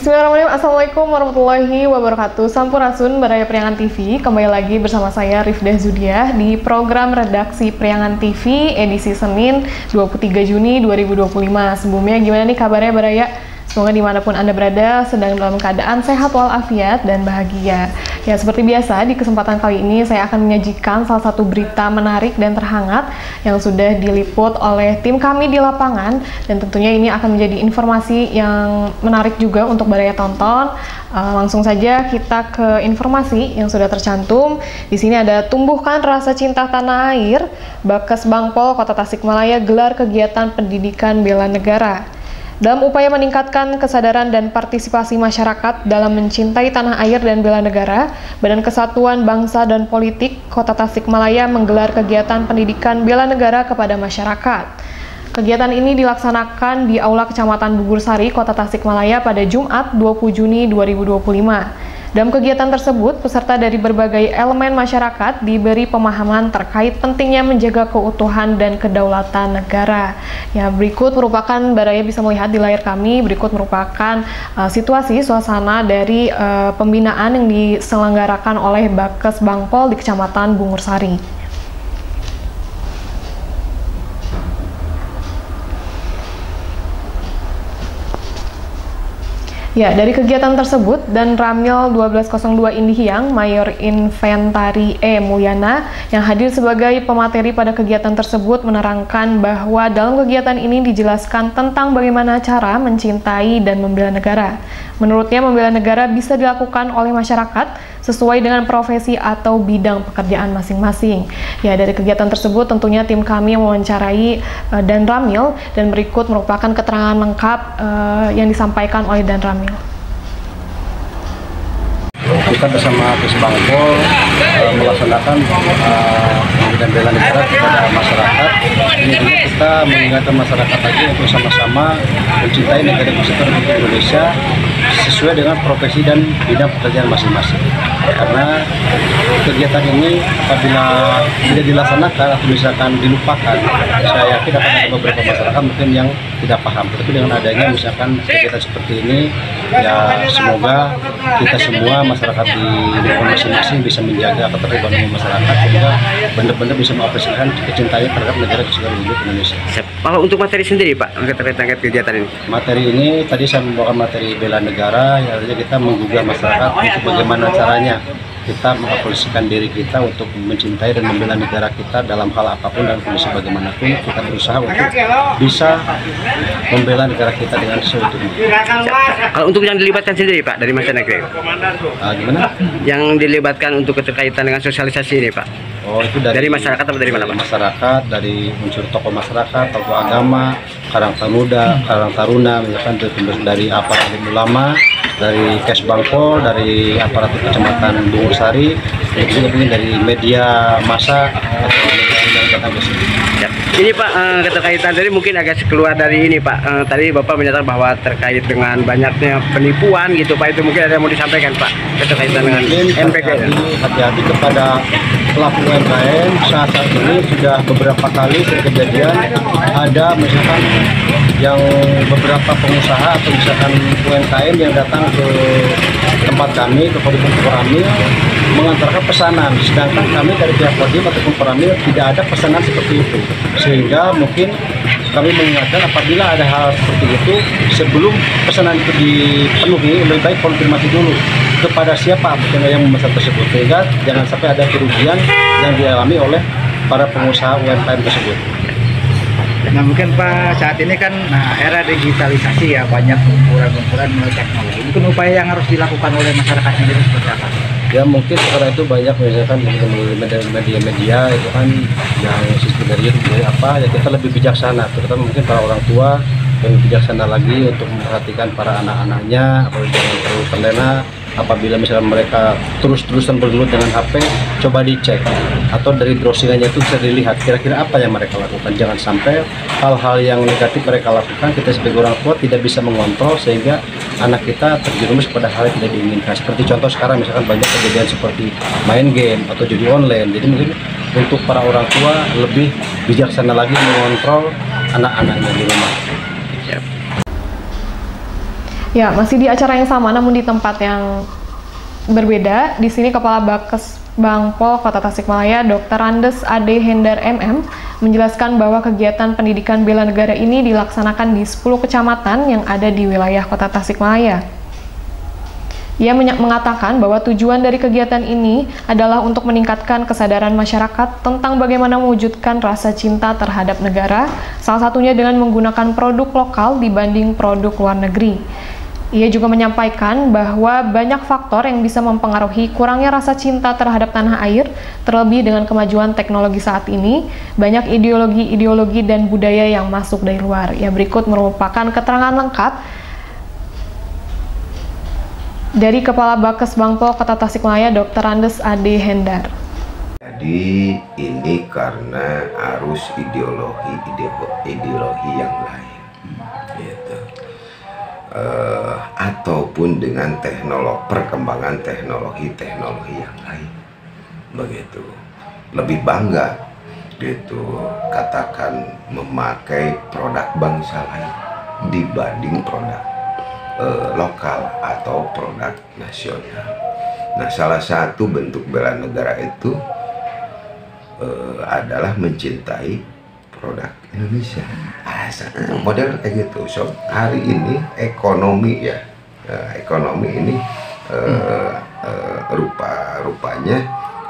Bismillahirrahmanirrahim. Assalamualaikum warahmatullahi wabarakatuh. Sampurasun Baraya Priangan TV. Kembali lagi bersama saya Rifdah Zudiah di program Redaksi Priangan TV edisi Senin 23 Juni 2025. Sebelumnya gimana nih kabarnya Baraya? Semoga dimanapun Anda berada sedang dalam keadaan sehat walafiat dan bahagia. Ya, seperti biasa di kesempatan kali ini saya akan menyajikan salah satu berita menarik dan terhangat yang sudah diliput oleh tim kami di lapangan, dan tentunya ini akan menjadi informasi yang menarik juga untuk Baraya tonton. Langsung saja kita ke informasi yang sudah tercantum. Di sini ada tumbuhkan rasa cinta tanah air, Bakes Bangpol Kota Tasikmalaya gelar kegiatan pendidikan bela negara. Dalam upaya meningkatkan kesadaran dan partisipasi masyarakat dalam mencintai tanah air dan bela negara, Badan Kesatuan Bangsa dan Politik Kota Tasikmalaya menggelar kegiatan pendidikan bela negara kepada masyarakat. Kegiatan ini dilaksanakan di Aula Kecamatan Bugursari, Kota Tasikmalaya pada Jumat 20 Juni 2025. Dalam kegiatan tersebut, peserta dari berbagai elemen masyarakat diberi pemahaman terkait pentingnya menjaga keutuhan dan kedaulatan negara. Ya, berikut merupakan, Baraya bisa melihat di layar kami, berikut merupakan situasi suasana dari pembinaan yang diselenggarakan oleh Bakes Bangpol di Kecamatan Bungursari. Ya, dari kegiatan tersebut, dan Ramil 1202 Indihiyang, Mayor Infantari E. Mulyana, yang hadir sebagai pemateri pada kegiatan tersebut menerangkan bahwa dalam kegiatan ini dijelaskan tentang bagaimana cara mencintai dan membela negara. Menurutnya, membela negara bisa dilakukan oleh masyarakat sesuai dengan profesi atau bidang pekerjaan masing-masing. Ya, dari kegiatan tersebut tentunya tim kami mewawancarai Dan Ramil, dan berikut merupakan keterangan lengkap yang disampaikan oleh Dan Ramil. Kita bersama Bakes Bangpol melaksanakan pendidikan bela negara kepada masyarakat. Ini juga kita mengingatkan masyarakat lagi untuk sama-sama mencintai negara kesatuan Republik Indonesia sesuai dengan profesi dan bidang pekerjaan masing-masing. Karena kegiatan ini apabila tidak dilaksanakan atau misalkan dilupakan, saya yakin akan ada beberapa masyarakat mungkin yang tidak paham. Tapi dengan adanya misalkan kegiatan seperti ini, ya semoga kita semua masyarakat di lingkungan masing-masing bisa menjaga keterlibatan masyarakat sehingga benar-benar bisa mengapresiasikan kecintaan terhadap negara kesatuan Republik Indonesia. Kalau untuk materi sendiri Pak, terkait kegiatan ini? Materi ini tadi saya membawa materi bela negara, yang artinya kita menggugah masyarakat untuk bagaimana caranya kita mengapresiasikan diri kita untuk mencintai dan membela negara kita dalam hal apapun dan kondisi bagaimanapun. Kita berusaha untuk bisa membela negara kita dengan seutuhnya. Kalau untuk yang dilibatkan sendiri Pak dari masyarakat, gimana? Yang dilibatkan untuk keterkaitan dengan sosialisasi ini Pak? Oh, itu dari masyarakat atau dari mana Pak? Masyarakat, dari unsur tokoh masyarakat, tokoh agama, Karang Pemuda, Karang Taruna, misalkan dari aparat ulama, dari Kes Bangpol, dari aparatur kecamatan Bungursari, dan juga mungkin dari media massa atau media yang datang ke sini. Ya. Ini Pak, keterkaitan tadi mungkin agak keluar dari ini Pak. Tadi Bapak menyatakan bahwa terkait dengan banyaknya penipuan gitu Pak, itu mungkin ada yang mau disampaikan Pak keterkaitan dengan NPK. Hati-hati kepada pelaku UMKM. Saat ini sudah beberapa kali kejadian ada misalkan yang beberapa pengusaha atau misalkan UMKM yang datang ke tempat kami, ke Kodim Koramil, mengantarkan pesanan, sedangkan kami dari pihak Kodim ataupun Koramil tidak ada pesanan seperti itu. Sehingga mungkin kami mengingatkan apabila ada hal seperti itu, sebelum pesanan itu dipenuhi, lebih baik konfirmasi dulu kepada siapa yang memesan tersebut, sehingga jangan sampai ada kerugian yang dialami oleh para pengusaha UMKM tersebut. Nah, mungkin Pak, saat ini kan era digitalisasi ya, banyak kumpulan-kumpulan melalui teknologi. Mungkin upaya yang harus dilakukan oleh masyarakat sendiri seperti apa? Ya mungkin sekarang itu banyak misalkan melalui media-media itu kan yang sistem dari apa ya, kita lebih bijaksana, terutama mungkin para orang tua yang bijaksana lagi untuk memperhatikan para anak-anaknya, apalagi jangan terlalu terlena. Apabila misalnya mereka terus-terusan bergelut dengan HP, coba dicek atau dari browsingannya itu bisa dilihat kira-kira apa yang mereka lakukan. Jangan sampai hal-hal yang negatif mereka lakukan, kita sebagai orang tua tidak bisa mengontrol sehingga anak kita terjerumus pada hal yang tidak diinginkan. Seperti contoh sekarang misalkan banyak kejadian seperti main game atau judi online. Jadi mungkin untuk para orang tua lebih bijaksana lagi mengontrol anak-anaknya di rumah. Ya, masih di acara yang sama namun di tempat yang berbeda. Di sini Kepala Bakesbangpol Kota Tasikmalaya, Dr. Andes Ade Hendar MM, menjelaskan bahwa kegiatan pendidikan bela negara ini dilaksanakan di 10 kecamatan yang ada di wilayah Kota Tasikmalaya. Ia mengatakan bahwa tujuan dari kegiatan ini adalah untuk meningkatkan kesadaran masyarakat tentang bagaimana mewujudkan rasa cinta terhadap negara, salah satunya dengan menggunakan produk lokal dibanding produk luar negeri. Ia juga menyampaikan bahwa banyak faktor yang bisa mempengaruhi kurangnya rasa cinta terhadap tanah air, terlebih dengan kemajuan teknologi saat ini, banyak ideologi-ideologi dan budaya yang masuk dari luar. Ya, berikut merupakan keterangan lengkap dari Kepala Bakesbangpol Kota Tasikmalaya, Dr. Andes Ade Hendar. Jadi ini karena arus ideologi yang lain, gitu. Ataupun dengan perkembangan teknologi yang lain, begitu. Lebih bangga, gitu, katakan memakai produk bangsa lain dibanding produk lokal atau produk nasional. Nah, salah satu bentuk bela negara itu adalah mencintai produk Indonesia. Model kayak gitu. So, hari ini ekonomi ya, ekonomi ini rupa-rupanya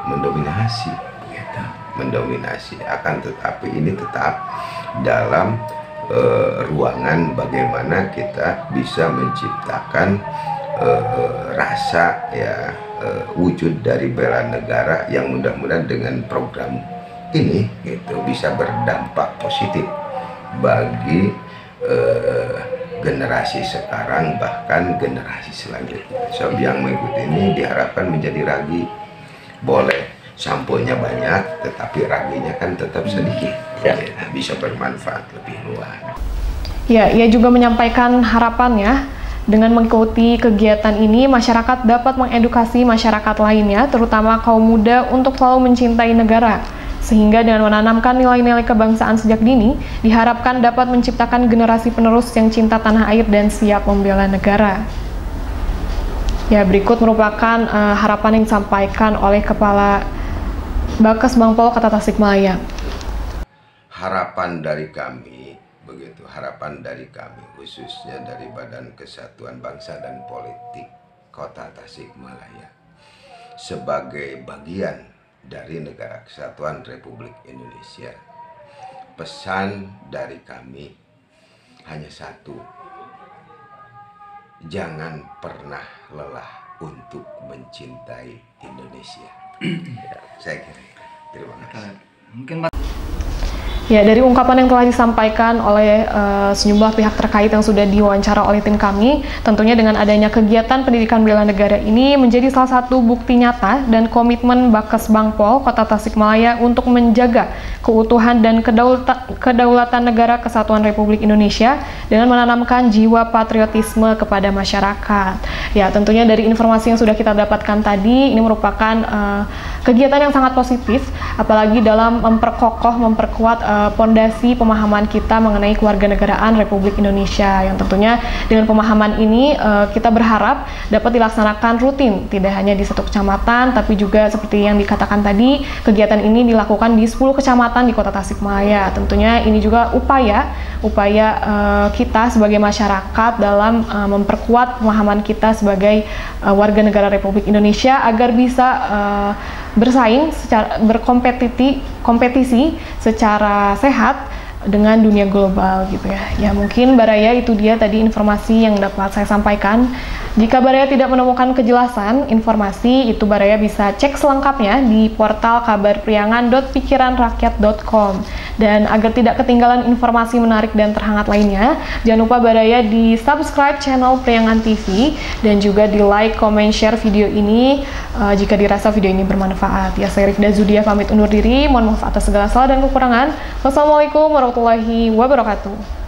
mendominasi, gitu. Mendominasi. Akan tetapi ini tetap dalam ruangan bagaimana kita bisa menciptakan rasa ya wujud dari bela negara yang mudah-mudahan dengan program ini gitu bisa berdampak positif bagi generasi sekarang bahkan generasi selanjutnya. Sebab yang mengikuti ini diharapkan menjadi ragi. Boleh sampulnya banyak tetapi raginya kan tetap sedikit, ya, bisa bermanfaat lebih luas. Ya, ia juga menyampaikan harapannya dengan mengikuti kegiatan ini masyarakat dapat mengedukasi masyarakat lainnya terutama kaum muda untuk selalu mencintai negara, sehingga dengan menanamkan nilai-nilai kebangsaan sejak dini diharapkan dapat menciptakan generasi penerus yang cinta tanah air dan siap membela negara. Ya, berikut merupakan harapan yang disampaikan oleh Kepala Bakesbangpol Kota Tasikmalaya. Harapan dari kami, begitu, harapan dari kami khususnya dari Badan Kesatuan Bangsa dan Politik Kota Tasikmalaya sebagai bagian dari Negara Kesatuan Republik Indonesia. Pesan dari kami hanya satu, jangan pernah lelah untuk mencintai Indonesia. Saya kira. Terima kasih. Mungkin Ya, dari ungkapan yang telah disampaikan oleh sejumlah pihak terkait yang sudah diwawancara oleh tim kami, tentunya dengan adanya kegiatan pendidikan bela negara ini menjadi salah satu bukti nyata dan komitmen Bakesbangpol Kota Tasikmalaya untuk menjaga keutuhan dan kedaulatan negara Kesatuan Republik Indonesia dengan menanamkan jiwa patriotisme kepada masyarakat. Ya, tentunya dari informasi yang sudah kita dapatkan tadi, ini merupakan kegiatan yang sangat positif, apalagi dalam memperkuat pondasi pemahaman kita mengenai kewarganegaraan Republik Indonesia, yang tentunya dengan pemahaman ini kita berharap dapat dilaksanakan rutin, tidak hanya di satu kecamatan tapi juga seperti yang dikatakan tadi, kegiatan ini dilakukan di 10 kecamatan di Kota Tasikmalaya. Tentunya ini juga upaya kita sebagai masyarakat dalam memperkuat pemahaman kita sebagai warga negara Republik Indonesia agar bisa bersaing secara berkompetisi secara sehat dengan dunia global gitu ya. Ya, mungkin Baraya itu dia tadi informasi yang dapat saya sampaikan. Jika Baraya tidak menemukan kejelasan informasi itu, Baraya bisa cek selengkapnya di portal kabarpriangan.pikiranrakyat.com. Dan agar tidak ketinggalan informasi menarik dan terhangat lainnya, jangan lupa Baraya di subscribe channel Priangan TV dan juga di like, comment, share video ini jika dirasa video ini bermanfaat. Ya, saya Rifda Zudia pamit undur diri. Mohon maaf atas segala salah dan kekurangan. Wassalamualaikum warahmatullahi wabarakatuh.